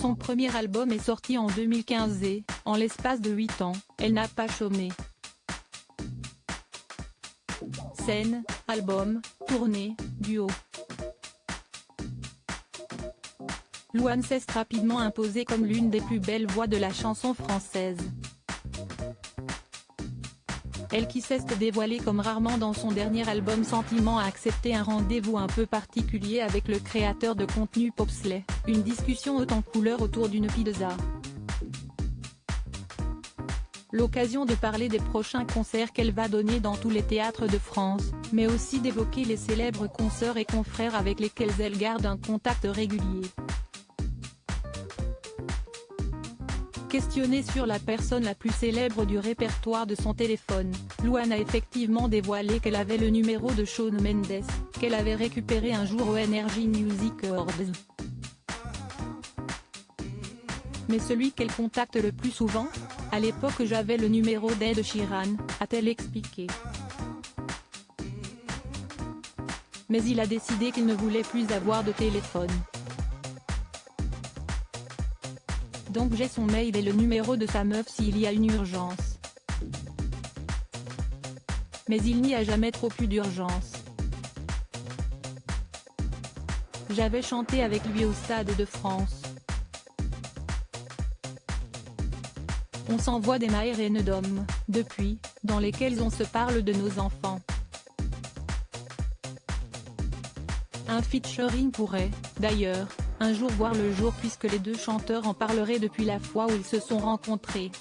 Son premier album est sorti en 2015 et, en l'espace de 8 ans, elle n'a pas chômé. Scène, album, tournée, duo. Louane s'est rapidement imposée comme l'une des plus belles voix de la chanson française. Elle qui s'est dévoilée comme rarement dans son dernier album Sentiment a accepté un rendez-vous un peu particulier avec le créateur de contenu Popsley, une discussion haute en couleur autour d'une pizza. L'occasion de parler des prochains concerts qu'elle va donner dans tous les théâtres de France, mais aussi d'évoquer les célèbres consoeurs et confrères avec lesquels elle garde un contact régulier. Questionnée sur la personne la plus célèbre du répertoire de son téléphone, Louane a effectivement dévoilé qu'elle avait le numéro de Shawn Mendes, qu'elle avait récupéré un jour au Energy Music Awards. Mais celui qu'elle contacte le plus souvent? À l'époque j'avais le numéro d'Ed Sheeran, a-t-elle expliqué. Mais il a décidé qu'il ne voulait plus avoir de téléphone. Donc j'ai son mail et le numéro de sa meuf s'il y a une urgence. Mais il n'y a jamais trop eu d'urgence. J'avais chanté avec lui au Stade de France. On s'envoie des mails et d'hommes, depuis, dans lesquels on se parle de nos enfants. Un featuring pourrait, d'ailleurs, un jour voir le jour puisque les deux chanteurs en parleraient depuis la fois où ils se sont rencontrés.